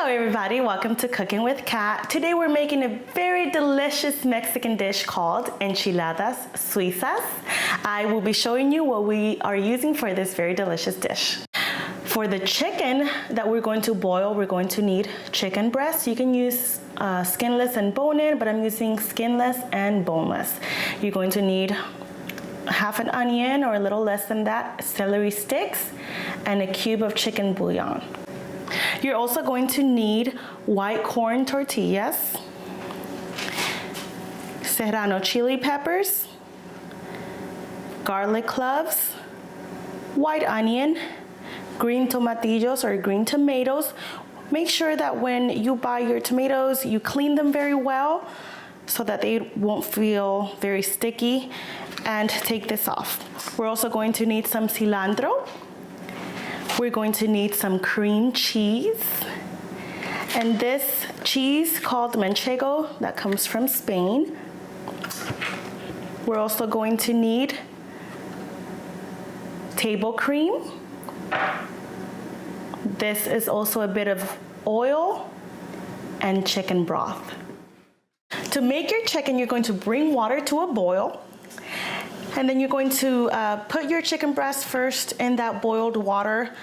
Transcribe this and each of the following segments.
everybody, welcome to Cooking with Kat. Today we're making a very delicious Mexican dish called Enchiladas Suizas. I will be showing you what we are using for this very delicious dish. For the chicken that we're going to boil, we're going to need chicken breast. You can use skinless and bone-in, but I'm using skinless and boneless. You're going to need half an onion or a little less than that, celery sticks, and a cube of chicken bouillon. You're also going to need white corn tortillas, serrano chili peppers, garlic cloves, white onion, green tomatillos or green tomatoes. Make sure that when you buy your tomatoes, you clean them very well so that they won't feel very sticky, and take this off. We're also going to need some cilantro. We're going to need some cream cheese. And this cheese called manchego that comes from Spain. We're also going to need table cream. This is also a bit of oil and chicken broth. To make your chicken, you're going to bring water to a boil. And then you're going to put your chicken breast first in that boiled water.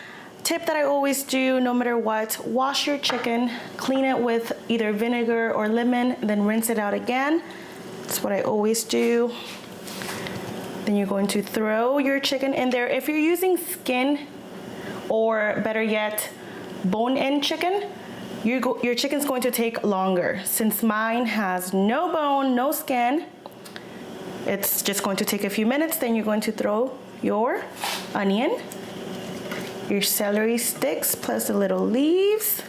Tip that I always do, no matter what, wash your chicken, clean it with either vinegar or lemon, then rinse it out again. That's what I always do. Then you're going to throw your chicken in there. If you're using skin, or better yet, bone-in chicken, your chicken's going to take longer. Since mine has no bone, no skin, it's just going to take a few minutes. Then you're going to throw your onion, your celery sticks plus the little leaves,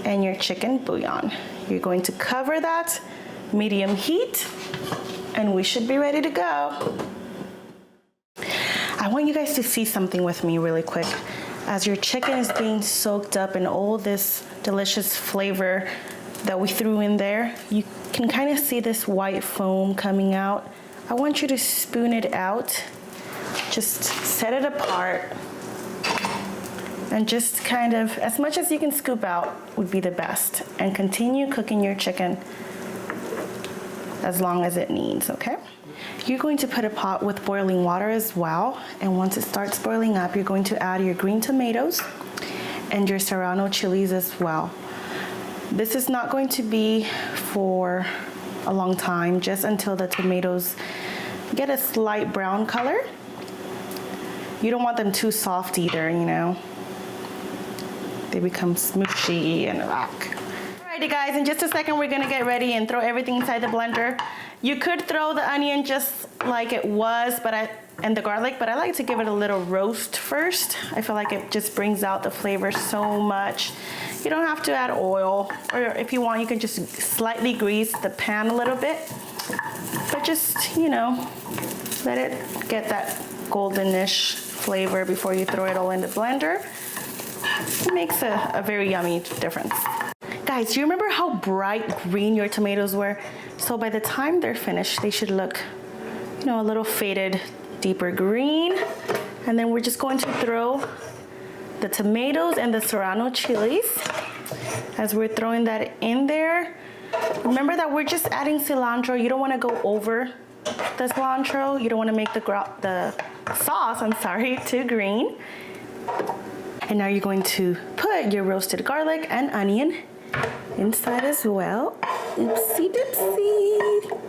and your chicken bouillon. You're going to cover that, medium heat, and we should be ready to go. I want you guys to see something with me really quick. As your chicken is being soaked up in all this delicious flavor that we threw in there, you can kind of see this white foam coming out. I want you to spoon it out, just set it apart, and just kind of, as much as you can scoop out would be the best, and continue cooking your chicken as long as it needs, okay? You're going to put a pot with boiling water as well, and once it starts boiling up, you're going to add your green tomatoes and your serrano chilies as well. This is not going to be for a long time, just until the tomatoes get a slight brown color. You don't want them too soft either, you know. They become smooshy and rock. Alrighty guys, in just a second we're gonna get ready and throw everything inside the blender. You could throw the onion just like it was, and the garlic, but I like to give it a little roast first. I feel like it just brings out the flavor so much. You don't have to add oil, or if you want, you can just slightly grease the pan a little bit. But just, you know, let it get that goldenish flavor before you throw it all in the blender. It makes a very yummy difference. Guys, do you remember how bright green your tomatoes were? So by the time they're finished, they should look, you know, a little faded, deeper green. And then we're just going to throw the tomatoes and the serrano chilies. As we're throwing that in there, remember that we're just adding cilantro. You don't want to go over the cilantro. You don't want to make the sauce, too green. And now you're going to put your roasted garlic and onion inside as well. Oopsie doopsie.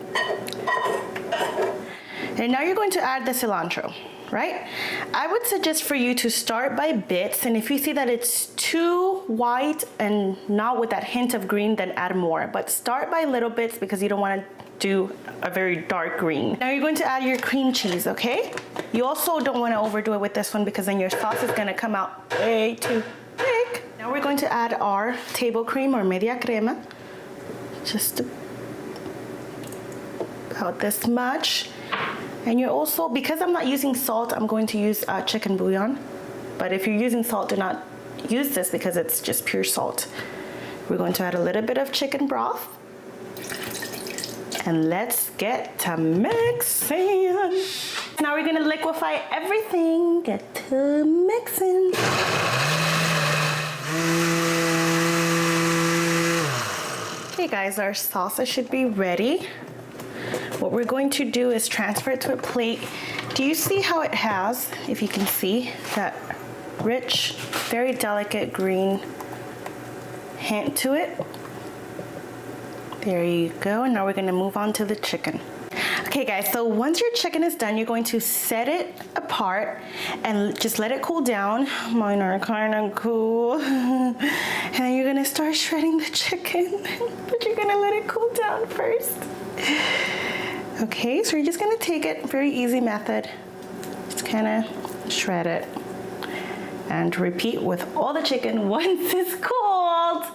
And now you're going to add the cilantro, right? I would suggest for you to start by bits, and if you see that it's too white and not with that hint of green, then add more. But start by little bits because you don't want to do a very dark green. Now you're going to add your cream cheese, okay? You also don't want to overdo it with this one because then your sauce is going to come out way too thick. Now we're going to add our table cream or media crema. Just about this much. And you're also, because I'm not using salt, I'm going to use chicken bouillon. But if you're using salt, do not use this because it's just pure salt. We're going to add a little bit of chicken broth. And let's get to mixing. Now we're gonna liquefy everything, get to. to mixing. Okay guys, our salsa should be ready. What we're going to do is transfer it to a plate. Do you see how it has, if you can see, that rich, very delicate green hint to it? There you go. And now we're going to move on to the chicken. Okay guys, so once your chicken is done, you're going to set it apart and just let it cool down. Mine are kind of cool. And then you're gonna start shredding the chicken, but you're gonna let it cool down first. Okay, so you're just gonna take it, very easy method. Just kind of shred it. And repeat with all the chicken once it's cooled.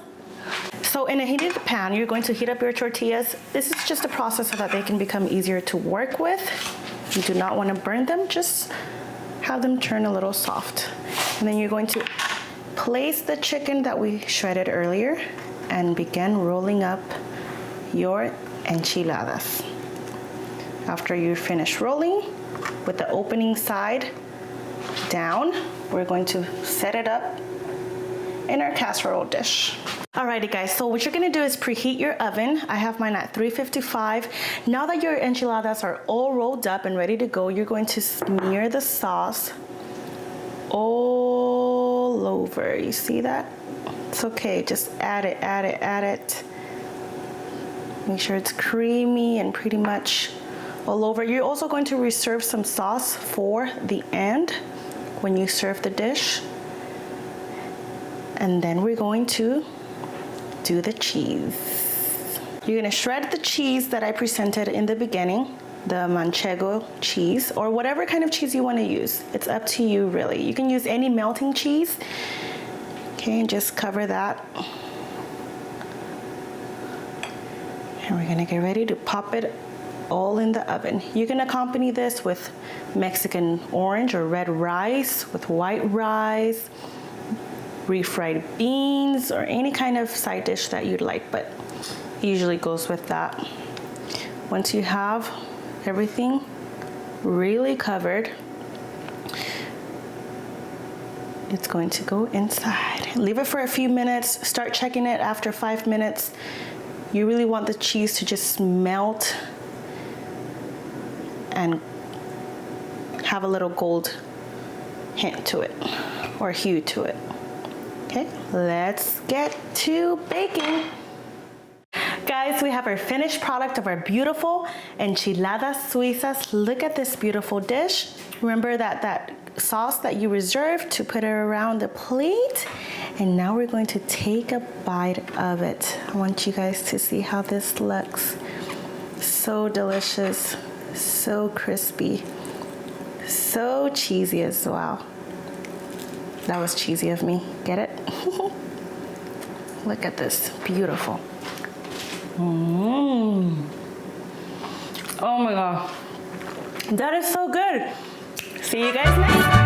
So in a heated pan, you're going to heat up your tortillas. This is just a process so that they can become easier to work with. You do not want to burn them, just have them turn a little soft. And then you're going to place the chicken that we shredded earlier and begin rolling up your enchiladas. After you finish rolling with the opening side down, we're going to set it up in our casserole dish. Alrighty guys, so what you're gonna do is preheat your oven. I have mine at 355. Now that your enchiladas are all rolled up and ready to go, you're going to smear the sauce all over. You see that? It's okay, just add it, add it, add it. Make sure it's creamy and pretty much all over. You're also going to reserve some sauce for the end when you serve the dish. And then we're going to do the cheese. You're gonna shred the cheese that I presented in the beginning, the manchego cheese, or whatever kind of cheese you wanna use. It's up to you really. You can use any melting cheese. Okay, and just cover that. And we're gonna get ready to pop it all in the oven. You can accompany this with Mexican orange or red rice, with white rice, refried beans, or any kind of side dish that you'd like, but usually goes with that. Once you have everything really covered, it's going to go inside. Leave it for a few minutes. Start checking it after 5 minutes. You really want the cheese to just melt and have a little gold hint to it or hue to it. Okay, let's get to baking. Guys, we have our finished product of our beautiful Enchiladas Suizas. Look at this beautiful dish. Remember that sauce that you reserved to put it around the plate. And now we're going to take a bite of it. I want you guys to see how this looks. So delicious, so crispy, so cheesy as well. That was cheesy of me. Get it? Look at this. Beautiful. Oh my God. That is so good. See you guys next time.